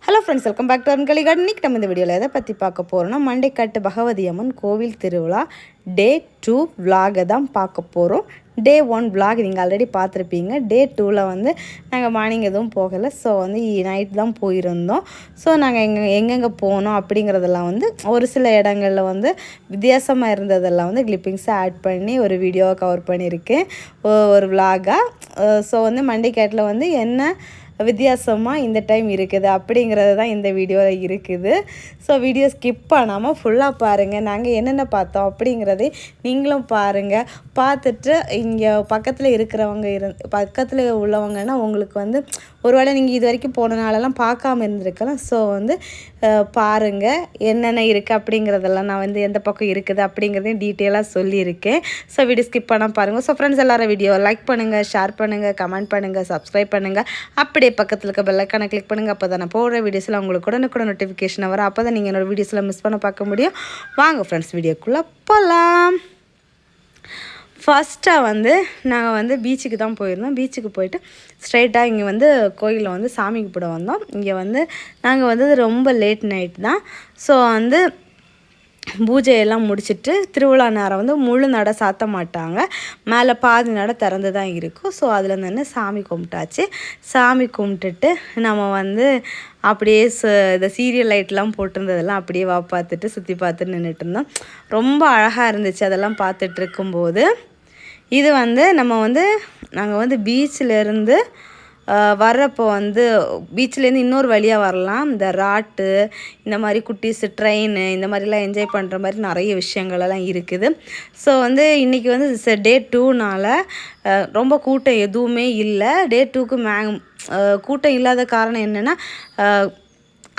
Hello friends, welcome back to அன்கலி garden. இன்றைக்கி நம்ம இந்த வீடியோவில் எதை பற்றி பார்க்க போகிறோம்னா, மண்டைக்காட்டு பகவதி அம்மன் கோவில் திருவிழா டே 2 விலாகை தான் பார்க்க போகிறோம். டே 1 விலாக் நீங்கள் ஆல்ரெடி பார்த்துருப்பீங்க. டே 2ல் வந்து நாங்கள் மார்னிங் எதுவும் போகலை. ஸோ வந்து நைட் தான் போயிருந்தோம். ஸோ நாங்கள் எங்கெங்கே போனோம் அப்படிங்கிறதெல்லாம் வந்து ஒரு சில இடங்களில் வந்து வித்தியாசமாக இருந்ததெல்லாம் வந்து கிளிப்பிங்ஸை ஆட் பண்ணி ஒரு வீடியோவை கவர் பண்ணியிருக்கேன், ஒரு விலாகாக. ஸோ வந்து மண்டைக்காட்டில் வந்து என்ன வித்தியாசமாக இந்த டைம் இருக்குது அப்படிங்கிறது தான் இந்த வீடியோவில் இருக்குது. ஸோ வீடியோ ஸ்கிப் பண்ணாமல் ஃபுல்லாக பாருங்கள். நாங்கள் என்னென்ன பார்த்தோம் அப்படிங்கிறதை நீங்களும் பாருங்கள். பார்த்துட்டு இங்கே பக்கத்தில் இருக்கிறவங்க பக்கத்தில் உள்ளவங்கன்னா உங்களுக்கு வந்து ஒருவேளை நீங்கள் இது வரைக்கும் போனனாலலாம் பார்க்காம இருந்திருக்கலாம். ஸோ வந்து பாருங்கள் என்னென்ன இருக்குது அப்படிங்கிறதெல்லாம் நான் வந்து எந்த பக்கம் இருக்குது அப்படிங்கிறதையும் டீட்டெயிலாக சொல்லியிருக்கேன். ஸோ வீடியோ ஸ்கிப் பண்ணால் பாருங்கள். ஸோ ஃப்ரெண்ட்ஸ் எல்லோரும் வீடியோ லைக் பண்ணுங்கள், ஷேர் பண்ணுங்கள், கமெண்ட் பண்ணுங்கள், சப்ஸ்கிரைப் பண்ணுங்கள். அப்படியே பக்கத்தில் இருக்க பெல் ஐக்கானை கிளிக் பண்ணுங்கள். அப்போ தான் நான் போடுற வீடியோஸில் உங்களுக்கு உடனுக்குடன் நோட்டிஃபிகேஷன் வரும். அப்போ தான் நீங்கள் என்னோடய வீடியோஸில் மிஸ் பண்ண பார்க்க முடியும். வாங்க ஃப்ரெண்ட்ஸ், வீடியோக்குள்ளே போகலாம். ஃபஸ்ட்டாக வந்து நாங்கள் வந்து பீச்சுக்கு தான் போயிருந்தோம். பீச்சுக்கு போயிட்டு ஸ்ட்ரைட்டாக இங்கே வந்து கோயிலில் வந்து சாமி கும்பிட வந்தோம். இங்கே வந்து நாங்கள் வந்து ரொம்ப லேட் நைட் தான். ஸோ வந்து பூஜையெல்லாம் முடிச்சுட்டு திருவிழா நேரம் வந்து முழு நடை சாத்த மாட்டாங்க, மேலே பாதி நடை திறந்து தான் இருக்கும். ஸோ அதில் நின்று சாமி கும்பிட்டாச்சு. சாமி கும்பிட்டுட்டு நம்ம வந்து அப்படியே இந்த சீரியல் லைட்லாம் போட்டிருந்ததெல்லாம் அப்படியே பார்த்துட்டு சுற்றி பார்த்துட்டு நின்றுட்டு இருந்தோம். ரொம்ப அழகாக இருந்துச்சு அதெல்லாம் பார்த்துட்டு இருக்கும்போது. இது வந்து நாங்கள் வந்து பீச்சிலேருந்து வர்றப்போ வந்து பீச்சிலேருந்து இன்னொரு வழியாக வரலாம். இந்த ராட்டு, இந்த மாதிரி குட்டீஸு ட்ரெயின், இந்த மாதிரிலாம் என்ஜாய் பண்ணுற மாதிரி நிறைய விஷயங்களெல்லாம் இருக்குது. ஸோ வந்து இன்றைக்கி வந்து டே 2னால் ரொம்ப கூட்டம் எதுவுமே இல்லை. டே 2க்கு கூட்டம் இல்லாத காரணம் என்னென்னா,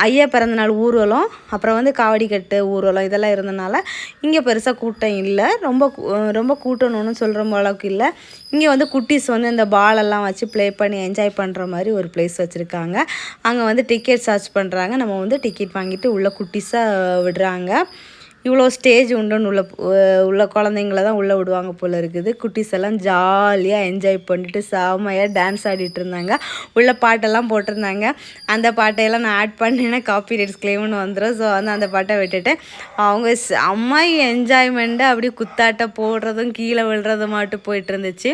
ஐயா பிறந்தநாள் ஊர்வலம், அப்புறம் வந்து காவடிக்கட்டு ஊர்வலம் இதெல்லாம் இருந்தனால இங்கே பெருசாக கூட்டம் இல்லை. ரொம்ப கூட்டணும்னு சொல்கிற அளவுக்கு இல்லை. இங்கே வந்து குட்டீஸ் வந்து இந்த பாலெல்லாம் வச்சு ப்ளே பண்ணி என்ஜாய் பண்ணுற மாதிரி ஒரு ப்ளேஸ் வச்சுருக்காங்க. அங்கே வந்து டிக்கெட் சார்ஜ் பண்ணுறாங்க. நம்ம வந்து டிக்கெட் வாங்கிட்டு உள்ளே குட்டீஸாக விடுறாங்க. இவ்வளோ ஸ்டேஜ் உண்டுன்னு உள்ள குழந்தைங்கள தான் உள்ளே விடுவாங்க போல் இருக்குது. குட்டீஸ் எல்லாம் ஜாலியாக என்ஜாய் பண்ணிட்டு செமையாக டான்ஸ் ஆடிட்டு இருந்தாங்க. உள்ள பாட்டெல்லாம் போட்டிருந்தாங்க. அந்த பாட்டையெல்லாம் நான் ஆட் பண்ணினா காப்பி ரைட்ஸ் கிளைம்னு வந்துடும். ஸோ வந்து அந்த பாட்டை விட்டுட்டு அவங்க செம்ம என்ஜாய்மெண்ட்டு அப்படியே குத்தாட்டம் போடுறதும் கீழே விழுறது மட்டும் போயிட்டு இருந்துச்சு.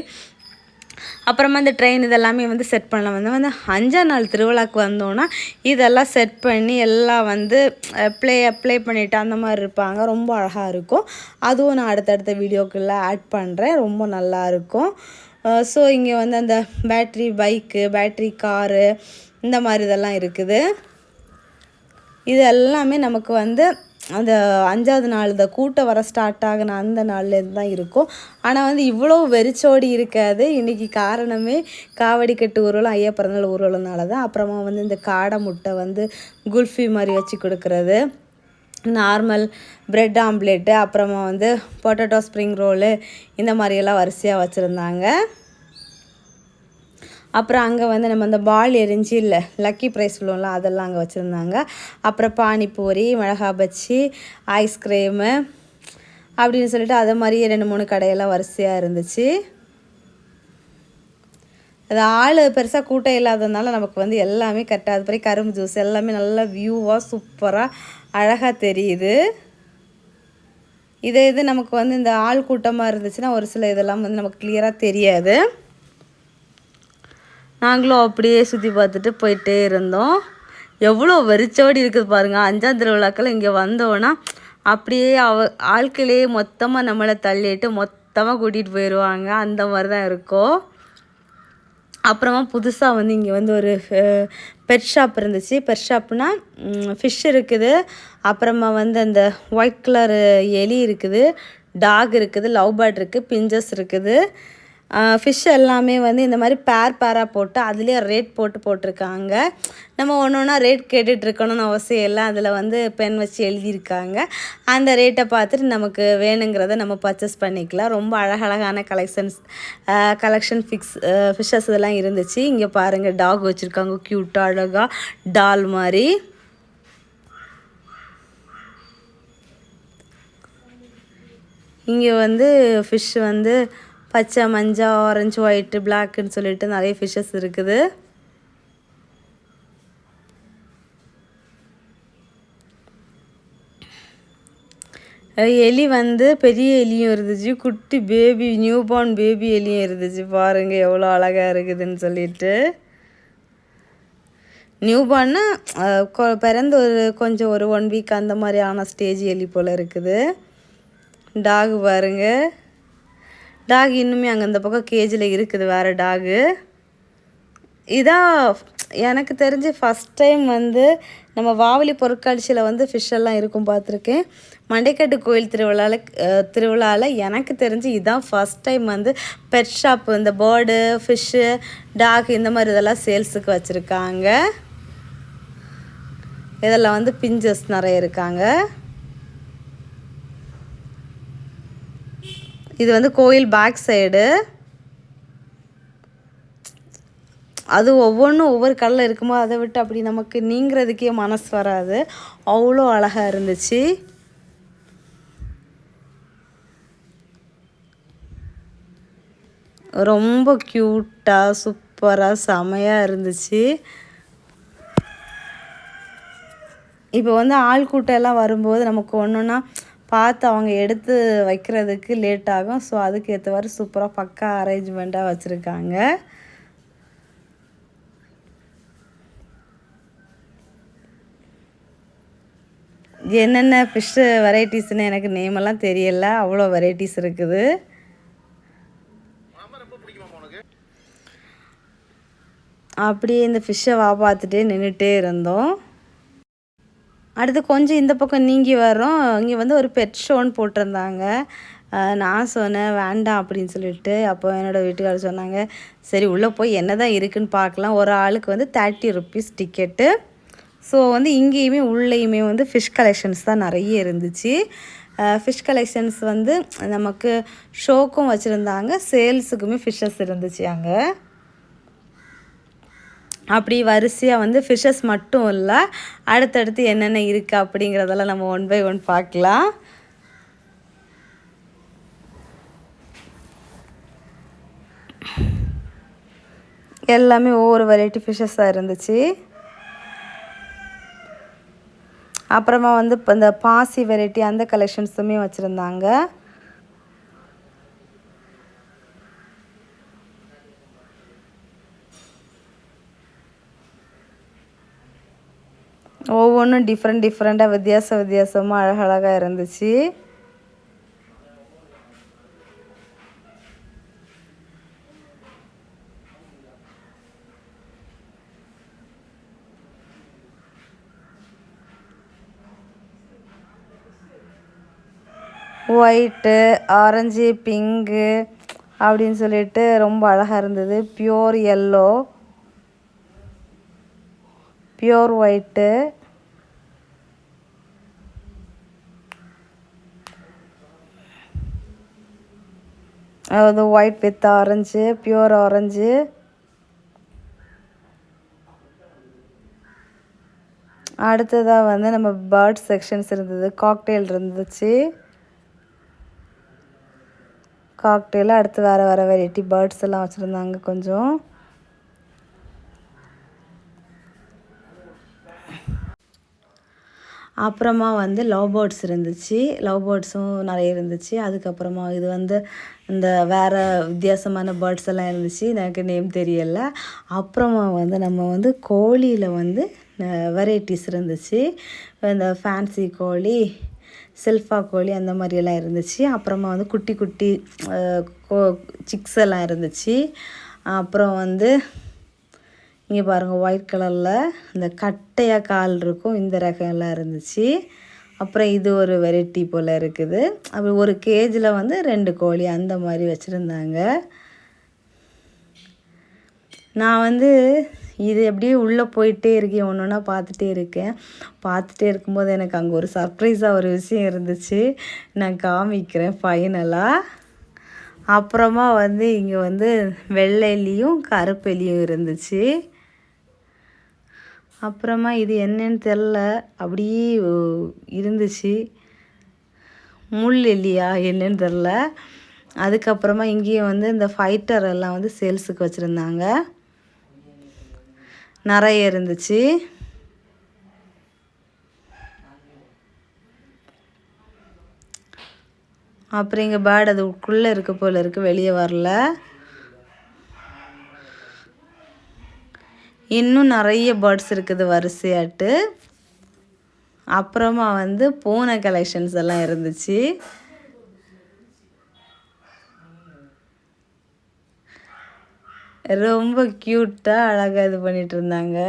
அப்புறமா இந்த ட்ரெயின் இதெல்லாமே வந்து செட் பண்ணலாம். வந்து 5ஆம் நாள் திருவிழாவுக்கு வந்தோன்னா இதெல்லாம் செட் பண்ணி எல்லாம் வந்து ப்ளே பண்ணிவிட்டு அந்த மாதிரி இருப்பாங்க. ரொம்ப அழகாக இருக்கும். அதுவும் நான் அடுத்தடுத்த வீடியோக்குள்ளே ஆட் பண்ணுறேன். ரொம்ப நல்லாயிருக்கும். ஸோ இங்கே வந்து அந்த பேட்ரி பைக்கு, பேட்ரி காரு, இந்த மாதிரி இதெல்லாம் இருக்குது. இது எல்லாமே நமக்கு வந்து அந்த 5ஆவது நாள் இந்த கூட்டம் வர ஸ்டார்ட் ஆகின அந்த நாள்லேருந்து தான் இருக்கும். ஆனால் வந்து இவ்வளோ வெறிச்சோடி இருக்காது. இன்றைக்கி காரணமே காவடிக்கட்டு ஊர்வலம், ஐயா பிறந்தநாள் ஊர்வலம்னால தான். அப்புறமா வந்து இந்த காடை முட்டை வந்து குல்ஃபி மாதிரி வச்சு கொடுக்குறது, நார்மல் ப்ரெட் ஆம்லேட்டு, அப்புறமா வந்து பொட்டேட்டோ ஸ்ப்ரிங் ரோலு, இந்த மாதிரியெல்லாம் வரிசையாக வச்சுருந்தாங்க. அப்புறம் அங்கே வந்து நம்ம அந்த பால் எரிஞ்சு இல்லை லக்கி ப்ரைஸ் சொல்லுவோம்ல, அதெல்லாம் அங்கே வச்சுருந்தாங்க. அப்புறம் பானிபூரி, மிளகா பஜ்ஜி, ஐஸ்கிரீமு அப்படின்னு சொல்லிட்டு அதை மாதிரியே 2-3 கடையெல்லாம் வரிசையாக இருந்துச்சு. அது ஆள் பெருசாக கூட்டம் இல்லாததுனால நமக்கு வந்து எல்லாமே கரெக்டாக, அது பிறகு கரும்பு ஜூஸ் எல்லாமே நல்லா வியூவாக சூப்பராக அழகாக தெரியுது. இது நமக்கு வந்து இந்த ஆள் கூட்டமாக இருந்துச்சுன்னா ஒரு சில இதெல்லாம் வந்து நமக்கு கிளியராக தெரியாது. நாங்களும் அப்படியே சுற்றி பார்த்துட்டு போயிட்டே இருந்தோம். எவ்வளோ வெறிச்சோடி இருக்குது பாருங்கள். 5ஆம் திருவிழாக்கள் இங்கே வந்தோன்னா அப்படியே ஆட்களே மொத்தமாக நம்மளை தள்ளிட்டு மொத்தமாக கூட்டிகிட்டு போயிடுவாங்க. அந்த மாதிரி தான் இருக்கும். அப்புறமா புதுசாக வந்து இங்கே வந்து ஒரு பெட் ஷாப் இருந்துச்சு. பெட் ஷாப்னா ஃபிஷ் இருக்குது, அப்புறமா வந்து அந்த ஒயிட் கலர் எலி இருக்குது, டாக் இருக்குது, லவ் பேர்ட் இருக்குது, பிஞ்சஸ் இருக்குது. ஃபிஷ் எல்லாமே வந்து இந்த மாதிரி பேராக போட்டு அதுலேயே ரேட் போட்டிருக்காங்க. நம்ம ஒன்று ஒன்றா ரேட் கேட்டுட்ருக்கணும்னு அவசியம் இல்லை. அதில் வந்து பென் வச்சு எழுதியிருக்காங்க. அந்த ரேட்டை பார்த்துட்டு நமக்கு வேணுங்கிறத நம்ம பர்ச்சேஸ் பண்ணிக்கலாம். ரொம்ப அழகழகான கலெக்ஷன் ஃபிஷ்ஷஸ் இதெல்லாம் இருந்துச்சு. இங்கே பாருங்கள், டாக் வச்சுருக்காங்க க்யூட்டாக அழகாக டால் மாதிரி. இங்கே வந்து ஃபிஷ் வந்து பச்சை, மஞ்சள், ஆரஞ்சு, ஒயிட்டு, பிளாக்குன்னு சொல்லிட்டு நிறைய ஃபிஷ்ஷஸ் இருக்குது. எலி வந்து பெரிய எலியும் இருந்துச்சு, குட்டி பேபி நியூ பார்ன் பேபி எலியும் இருந்துச்சு. பாருங்கள் எவ்வளோ அழகாக இருக்குதுன்னு சொல்லிட்டு. நியூ பார்ன்னா பிறந்து கொஞ்சம் ஒரு 1 வீக் அந்த மாதிரி ஆன ஸ்டேஜ் எலி போல் இருக்குது. டாகு பாருங்கள், டாக் இன்னுமே அங்கே அந்த பக்கம் கேஜில் இருக்குது வேறு டாகு. இதான் எனக்கு தெரிஞ்சு ஃபஸ்ட் டைம் வந்து நம்ம வாவலி பொருட்காட்சியில் வந்து ஃபிஷ்ஷெல்லாம் இருக்கும் பார்த்துருக்கேன். மண்டைக்காட்டு கோயில் திருவிழாவில் எனக்கு தெரிஞ்சு இதுதான் ஃபஸ்ட் டைம் வந்து பெட் ஷாப், இந்த பேர்டு ஃபிஷ்ஷு டாக் இந்த மாதிரி இதெல்லாம் சேல்ஸுக்கு வச்சுருக்காங்க. இதெல்லாம் வந்து பிஞ்சஸ் நிறைய இருக்காங்க. இது வந்து கோயில் பேக் சைடு. அது ஒவ்வொன்றும் ஒவ்வொரு கல்லில் இருக்குமோ அதை விட்டு அப்படி நமக்கு நீங்கிறதுக்கே மனசு வராது, அவ்வளோ அழகாக இருந்துச்சு. ரொம்ப க்யூட்டாக சூப்பராக செமையாக இருந்துச்சு. இப்போ வந்து ஆள் கூட்டம் எல்லாம் வரும்போது நமக்கு ஒன்றுன்னா பார்த்து அவங்க எடுத்து வைக்கிறதுக்கு லேட் ஆகும். ஸோ அதுக்கு ஏற்றவாறு சூப்பராக பக்கா அரேஞ்ச்மெண்ட்டாக வச்சுருக்காங்க. என்னென்ன ஃபிஷ்ஷு வெரைட்டிஸ்ன்னு எனக்கு நேமெல்லாம் தெரியல, அவ்வளோ வெரைட்டிஸ் இருக்குது. அப்படியே இந்த ஃபிஷ்ஷை பார்த்துட்டே நின்றுட்டே இருந்தோம். அடுத்து கொஞ்சம் இந்த பக்கம் நீங்கி வரோம். இங்கே வந்து ஒரு பெட் ஷோன்னு போட்டிருந்தாங்க. நான் சொன்னேன் வேண்டாம் அப்படின்னு சொல்லிட்டு. அப்போ என்னோடய வீட்டுக்காரர் சொன்னாங்க, சரி உள்ளே போய் என்ன தான் இருக்குதுன்னு பார்க்கலாம். ஒரு ஆளுக்கு வந்து 30 rupees டிக்கெட்டு. ஸோ வந்து இங்கேயுமே உள்ளேயுமே வந்து ஃபிஷ் கலெக்ஷன்ஸ் தான் நிறைய இருந்துச்சு. ஃபிஷ் கலெக்ஷன்ஸ் வந்து நமக்கு ஷோக்கும் வச்சுருந்தாங்க, சேல்ஸுக்குமே ஃபிஷ்ஷஸ் இருந்துச்சு அங்கே. அப்படி வரிசையாக வந்து ஃபிஷ்ஷஸ் மட்டும் இல்லை, அடுத்தடுத்து என்னென்ன இருக்குது அப்படிங்கிறதெல்லாம் நம்ம 1 by 1 பார்க்கலாம். எல்லாமே ஒவ்வொரு வெரைட்டி ஃபிஷ்ஷஸாக இருந்துச்சு. அப்புறமா வந்து இப்போ இந்த பாசி வெரைட்டி அந்த கலெக்ஷன்ஸுமே வச்சுருந்தாங்க. ஒவ்வொன்றும் டிஃப்ரெண்ட்டாக வித்தியாசமாக அழகழகாக இருந்துச்சு. ஒயிட்டு, ஆரஞ்சு, பிங்கு அப்படின்னு சொல்லிட்டு ரொம்ப அழகாக இருந்தது. பியோர் எல்லோ, பியோர் ஒயிட்டு, அதாவது white with orange, pure orange. அடுத்ததாக வந்து நம்ம பேர்ட் செக்ஷன்ஸ் இருந்தது, காக்டெயில் இருந்துச்சு. காக்டெயில் அடுத்து வேறு வெரைட்டி பேர்ட்ஸ் எல்லாம் வச்சுருந்தாங்க கொஞ்சம். அப்புறமா வந்து லவ் பேர்ட்ஸ் இருந்துச்சு, லவ் பேர்ட்ஸும் நிறைய இருந்துச்சு. அதுக்கப்புறமா இது வந்து இந்த வேறு வித்தியாசமான பேர்ட்ஸ் எல்லாம் இருந்துச்சு, எனக்கு நேம் தெரியலை. அப்புறமா வந்து நம்ம வந்து கோழியில் வந்து வெரைட்டிஸ் இருந்துச்சு. இந்த ஃபேன்சி கோழி, செல்ஃபா கோழி அந்த மாதிரியெல்லாம் இருந்துச்சு. அப்புறமா வந்து குட்டி குட்டி சிக்ஸ் எல்லாம் இருந்துச்சு. அப்புறம் வந்து இங்கே பாருங்கள் ஒயிட் கலரில் இந்த கட்டையாக கால் இருக்கும், இந்த ரகம் எல்லாம் இருந்துச்சு. அப்புறம் இது ஒரு வெரைட்டி போல் இருக்குது. அப்படி ஒரு கேஜில் வந்து 2 கோழி அந்த மாதிரி வச்சுருந்தாங்க. நான் வந்து இது எப்படியே உள்ளே போயிட்டே இருக்கேன், ஒன்று ஒன்றா பார்த்துட்டே இருக்கேன். பார்த்துட்டே இருக்கும்போது எனக்கு அங்கே ஒரு சர்ப்ரைஸாக ஒரு விஷயம் இருந்துச்சு, நான் காமிக்கிறேன் ஃபைனலாக. அப்புறமா வந்து இங்கே வந்து வெள்ளையிலையும் கருப்பெலியும் இருந்துச்சு. அப்புறமா இது என்னன்னு தெரில, அப்படியே இருந்துச்சு, முள் எலியா என்னன்னு தெரில. அதுக்கப்புறமா இங்கேயும் வந்து இந்த ஃபைட்டர் எல்லாம் வந்து சேல்ஸுக்கு வச்சுருந்தாங்க, நிறைய இருந்துச்சு. அப்புறம் இங்கே பேர்டு அதுக்குள்ளே இருக்க போல் இருக்குது, வெளியே வரல. இன்னும் நிறைய பேர்ட்ஸ் இருக்குது வரிசையாட்டு. அப்புறமா வந்து பூனை கலெக்ஷன்ஸ் எல்லாம் இருந்துச்சு. ரொம்ப க்யூட்டாக அழகாக இது பண்ணிகிட்டு இருந்தாங்க.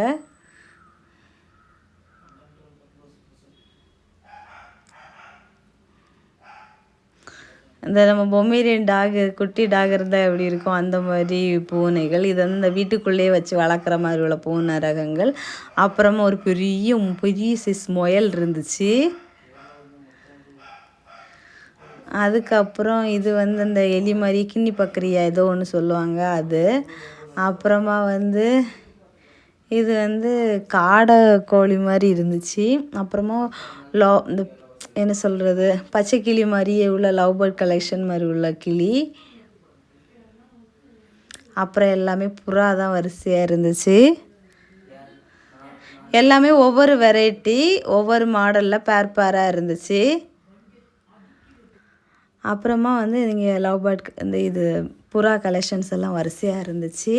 இந்த நம்ம பொமேரியன் டாக் குட்டி டாக் இருந்தால் எப்படி இருக்கும் அந்த மாதிரி பூனைகள். இது வந்து இந்த வீட்டுக்குள்ளேயே வச்சு வளர்க்குற மாதிரி உள்ள பூனை ரகங்கள். அப்புறமா ஒரு பெரிய பெரிய சிஸ் முயல் இருந்துச்சு. அதுக்கப்புறம் இது வந்து இந்த எலி மாதிரி கிண்ணி பக்கரியா ஏதோ ஒன்று சொல்லுவாங்க அது. அப்புறமா வந்து இது வந்து காடை கோழி மாதிரி இருந்துச்சு. அப்புறமா இந்த என்ன சொல்கிறது, பச்சை கிளி மாதிரியே உள்ள லவ் பேர்ட் கலெக்ஷன் மாதிரி உள்ள கிளி. அப்புறம் எல்லாமே புறா தான் வரிசையாக இருந்துச்சு. எல்லாமே ஒவ்வொரு வெரைட்டி ஒவ்வொரு மாடலில் பேராக இருந்துச்சு. அப்புறமா வந்து இங்கே லவ் பேர்ட் இந்த இது புறா கலெக்ஷன்ஸ் எல்லாம் வரிசையாக இருந்துச்சு.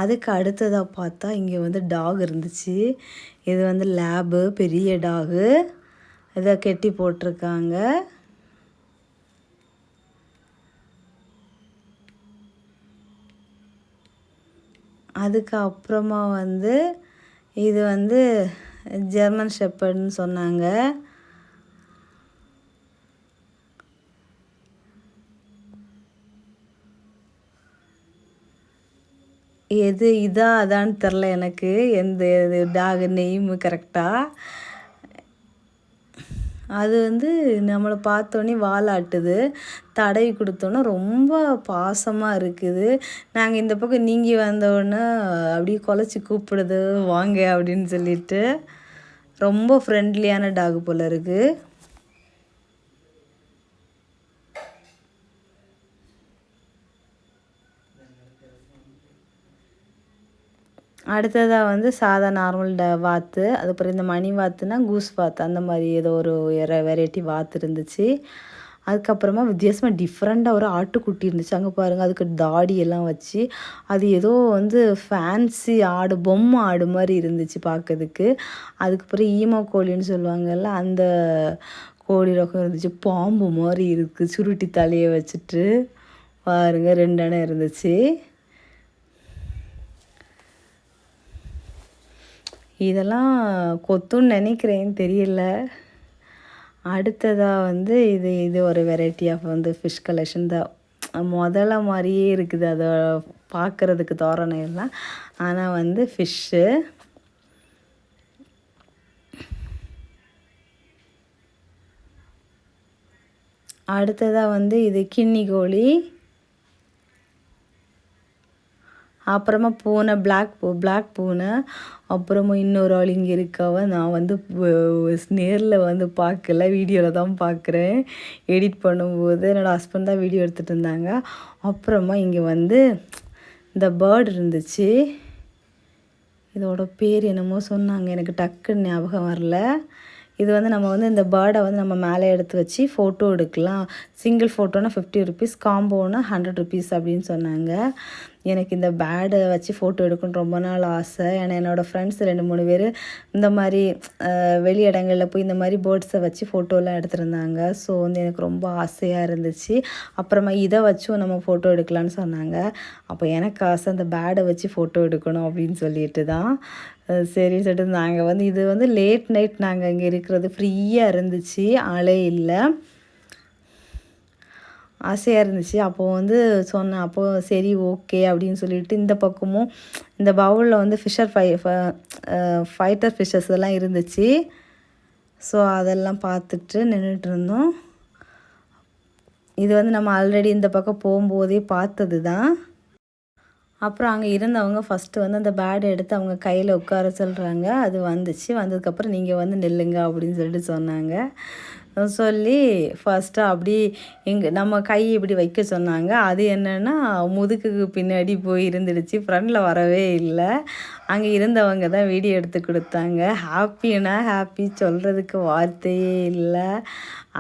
அதுக்கு அடுத்ததாக பார்த்தா இங்கே வந்து டாக் இருந்துச்சு. இது வந்து லேபு, பெரிய டாகு. இதை கெட்டி போட்டிருக்காங்க. அதுக்கு அப்புறமா வந்து இது வந்து ஜெர்மன் ஷெப்பர்டுன்னு சொன்னாங்க. எது இதா அதான்னு தெரில எனக்கு, எந்த டாக் நெய்மு கரெக்டாக. அது வந்து நம்மளை பார்த்தோன்னே வாலாட்டுது, தடவி கொடுத்தோன்னே ரொம்ப பாசமாக இருக்குது. நாங்கள் இந்த பக்கம் நீங்கி வந்தோடனே அப்படியே குலைச்சி கூப்பிடுது வாங்க அப்படின்னு சொல்லிட்டு. ரொம்ப ஃப்ரெண்ட்லியான டாக் போல் இருக்குது. அடுத்ததாக வந்து சாதா நார்மல் வாத்து. அதுக்கப்புறம் இந்த மணி வாத்துனா கூஸ் வாத்து, அந்த மாதிரி ஏதோ ஒரு வெரைட்டி வாத்து இருந்துச்சு. அதுக்கப்புறமா வித்தியாசமாக டிஃப்ரெண்ட்டாக ஒரு ஆட்டுக்குட்டி இருந்துச்சு. அங்கே பாருங்கள், அதுக்கு தாடி எல்லாம் வச்சு அது ஏதோ வந்து ஃபேன்சி ஆடு, பொம்மை ஆடு மாதிரி இருந்துச்சு பார்க்கறதுக்கு. அதுக்கப்புறம் ஈமோ கோழின்னு சொல்லுவாங்கள்ல, அந்த கோழி ரகம் இருந்துச்சு. பாம்பு மாதிரி இருக்குது, சுருட்டி தலையை வச்சுட்டு பாருங்கள், 2 அணை இருந்துச்சு. இதெல்லாம் கொத்துன்னு நினைக்கிறேன், தெரியல. அடுத்ததாக வந்து இது ஒரு வெரைட்டி ஆஃப் வந்து ஃபிஷ் கலெக்ஷன் தான். முதல்ல மாதிரியே இருக்குது அதை பார்க்குறதுக்கு தோரணை எல்லாம். ஆனால் வந்து ஃபிஷ்ஷு. அடுத்ததாக வந்து இது கிண்ணி கோழி. அப்புறமா பூனை, பிளாக் பூனை. அப்புறமா இன்னொரு ஆள் இங்கே இருக்காவ. நான் வந்து நேரில் வந்து பார்க்கல, வீடியோவில் தான் பார்க்குறேன். எடிட் பண்ணும்போது என்னோடய ஹஸ்பண்ட் தான் வீடியோ எடுத்துகிட்டு இருந்தாங்க. அப்புறமா இங்கே வந்து இந்த பேர்டு இருந்துச்சு. இதோட பேர் என்னமோ சொன்னாங்க, எனக்கு டக்குன்னு ஞாபகம் வரல. இது வந்து நம்ம வந்து இந்த பேர்டை வந்து நம்ம மேலே எடுத்து வச்சு ஃபோட்டோ எடுக்கலாம். சிங்கிள் ஃபோட்டோனா 50 ருபீஸ், காம்போனா 100 ருபீஸ் அப்படின்னு சொன்னாங்க. எனக்கு இந்த பேர்டை வச்சு ஃபோட்டோ எடுக்கணும்னு ரொம்ப நாள் ஆசை. ஏன்னா என்னோடய ஃப்ரெண்ட்ஸ் 2-3 பேர் இந்த மாதிரி வெளி இடங்களில் போய் இந்த மாதிரி பேர்ட்ஸை வச்சு ஃபோட்டோலாம் எடுத்துருந்தாங்க. ஸோ வந்து எனக்கு ரொம்ப ஆசையாக இருந்துச்சு. அப்புறமா இதை வச்சும் நம்ம ஃபோட்டோ எடுக்கலான்னு சொன்னாங்க. அப்போ எனக்கு ஆசை அந்த பேர்டை வச்சு ஃபோட்டோ எடுக்கணும் அப்படின்னு சொல்லிட்டு தான் சரின்னு சொல்லிட்டு நாங்கள் வந்து இது வந்து லேட் நைட் நாங்கள் இங்கே இருக்கிறது ஃப்ரீயாக இருந்துச்சு, ஆளே இல்லை. ஆசையாக இருந்துச்சு. அப்போது வந்து சொன்னேன், அப்போது சரி ஓகே அப்படின்னு சொல்லிட்டு இந்த பக்கமும் இந்த பவுலில் வந்து ஃபைட்டர் ஃபிஷ்ஷஸ் எல்லாம் இருந்துச்சு. ஸோ அதெல்லாம் பார்த்துட்டு நின்றுட்டு இருந்தோம். இது வந்து நம்ம ஆல்ரெடி இந்த பக்கம் போகும்போதே பார்த்தது தான். அப்புறம் அங்கே இருந்தவங்க ஃபஸ்ட்டு வந்து அந்த பேடை எடுத்து அவங்க கையில் உட்கார சொல்கிறாங்க. அது வந்துச்சு. வந்ததுக்கப்புறம் நீங்கள் வந்து நில்லுங்க அப்படின்னு சொல்லிட்டு சொன்னாங்க. சொல்லி ஃபஸ்ட்டு அப்படி நம்ம கை இப்படி வைக்க சொன்னாங்க. அது என்னென்னா முதுகுக்கு பின்னாடி போய் இருந்துடுச்சு, ஃப்ரண்டில் வரவே இல்லை. அங்கே இருந்தவங்க தான் வீடியோ எடுத்து கொடுத்தாங்க. ஹாப்பினா ஹாப்பி, சொல்கிறதுக்கு வார்த்தையே இல்லை.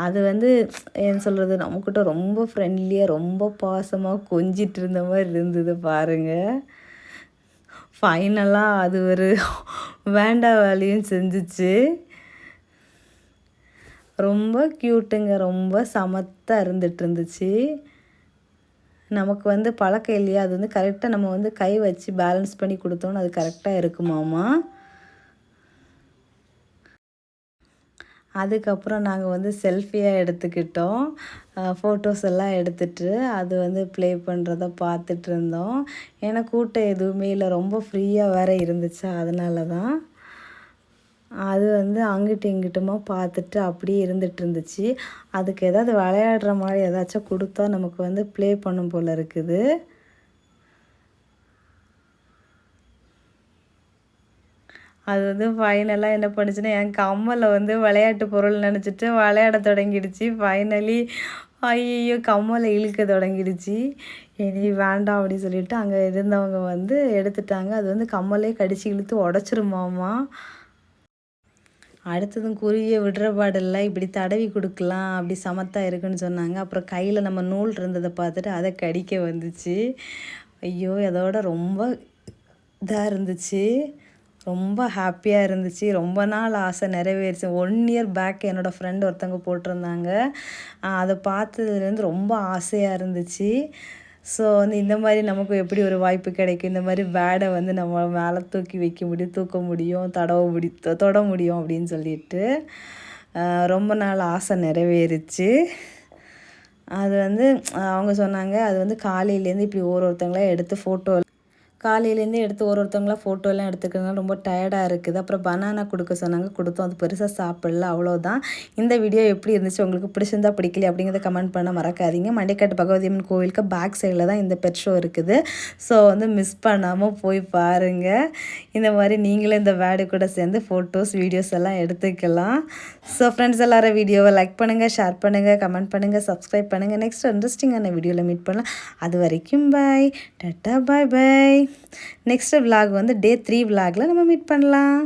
அது வந்து என்ன சொல்கிறது, நம்மக்கிட்ட ரொம்ப ஃப்ரெண்ட்லியாக ரொம்ப பாசமாக கொஞ்சிட்டு இருந்த மாதிரி இருந்தது பாருங்கள். ஃபைனலாக அது ஒரு வேண்டா வேலையும் செஞ்சிச்சு. ரொம்ப க்யூட்டுங்க, ரொம்ப சமத்தாக இருந்துச்சு. நமக்கு வந்து பழக்கம் இல்லையா, அது வந்து கரெக்டாக நம்ம வந்து கை வச்சு பேலன்ஸ் பண்ணி கொடுத்தோன்னு அது கரெக்டாக இருக்குமாமா. அதுக்கப்புறம் நாங்கள் வந்து செல்ஃபியாக எடுத்துக்கிட்டோம். ஃபோட்டோஸ் எல்லாம் எடுத்துகிட்டு அது வந்து ப்ளே பண்ணுறத பார்த்துட்டு இருந்தோம். ஏன்னா கூட்டம் எதுவுமே இல்லை, ரொம்ப ஃப்ரீயாக வேறு இருந்துச்சா, அதனால தான். அது வந்து அங்கிட்டு இங்கிட்டுமா பார்த்துட்டு அப்படியே இருந்துகிட்ருந்துச்சு. அதுக்கு ஏதாவது விளையாடுற மாதிரி ஏதாச்சும் கொடுத்தா நமக்கு வந்து ப்ளே பண்ணும் போல் இருக்குது. அது வந்து ஃபைனலாக என்ன பண்ணுச்சுன்னா, என் கம்மலில் வந்து விளையாட்டு பொருள் நினச்சிட்டு விளையாட தொடங்கிடுச்சு. ஃபைனலி ஐயையோ கம்மலை இழுக்க தொடங்கிடுச்சு. இனி வேண்டாம் அப்படின்னு சொல்லிட்டு அங்கே இருந்தவங்க வந்து எடுத்துட்டாங்க. அது வந்து கம்மலே கடிச்சு இழுத்து உடச்சிருமாமா. அடுத்ததும் குருவியை விடுற பாடல்ல இப்படி தடவி கொடுக்கலாம், அப்படி சமத்தாக இருக்குன்னு சொன்னாங்க. அப்புறம் கையில் நம்ம நூல் இருந்ததை பார்த்துட்டு அதை கடிக்க வந்துச்சு. ஐயோ அதோட ரொம்ப இதாக இருந்துச்சு, ரொம்ப ஹாப்பியாக இருந்துச்சு. ரொம்ப நாள் ஆசை நிறைவேறிச்சு. 1 இயர் பேக் என்னோடய ஃப்ரெண்ட் ஒருத்தவங்க போட்டிருந்தாங்க. அதை பார்த்ததுலேருந்து ரொம்ப ஆசையாக இருந்துச்சு. ஸோ வந்து இந்த மாதிரி நமக்கு எப்படி ஒரு வாய்ப்பு கிடைக்கும், இந்த மாதிரி பேடை வந்து நம்ம மேலே தூக்கி வைக்க முடியும், தூக்க முடியும், தொட முடியும் அப்படின்னு சொல்லிட்டு ரொம்ப நாள் ஆசை நிறைவேறிச்சு. அது வந்து அவங்க சொன்னாங்க, அது வந்து காலையிலேருந்து இப்படி ஒருத்தங்களாம் எடுத்து ஃபோட்டோ காலையிலேருந்து எடுத்து ஒருத்தவங்களாம் ஃபோட்டோலாம் எடுத்துக்கிறதுனால ரொம்ப டயர்டாக இருக்குது. அப்புறம் பனானா கொடுக்க சொன்னாங்க, கொடுத்தோம். அது பெருசாக சாப்பிடல, அவ்வளோதான். இந்த வீடியோ எப்படி இருந்துச்சு, உங்களுக்கு பிடிச்சிருந்தா பிடிக்கல அப்படிங்கிறத கமெண்ட் பண்ண மறக்காதீங்க. மண்டைக்காட்டு பகவதி அம்மன் கோவிலுக்கு பேக் சைடில் தான் இந்த பெட் ஷோ இருக்குது. ஸோ வந்து மிஸ் பண்ணாமல் போய் பாருங்கள். இந்த மாதிரி நீங்களும் இந்த வேர்டு கூட சேர்ந்து ஃபோட்டோஸ் வீடியோஸ் எல்லாம் எடுத்துக்கலாம். ஸோ ஃப்ரெண்ட்ஸ் எல்லாரும் வீடியோவை லைக் பண்ணுங்கள், ஷேர் பண்ணுங்கள், கமெண்ட் பண்ணுங்கள், சப்ஸ்கிரைப் பண்ணுங்கள். நெக்ஸ்ட் இன்ட்ரெஸ்டிங்கான வீடியோவில் மீட் பண்ணலாம். அது வரைக்கும் பாய், டாட்டா, பாய் பாய். நெக்ஸ்ட் விலாக் வந்து டே 3 விலாகில் நம்ம மீட் பண்ணலாம்.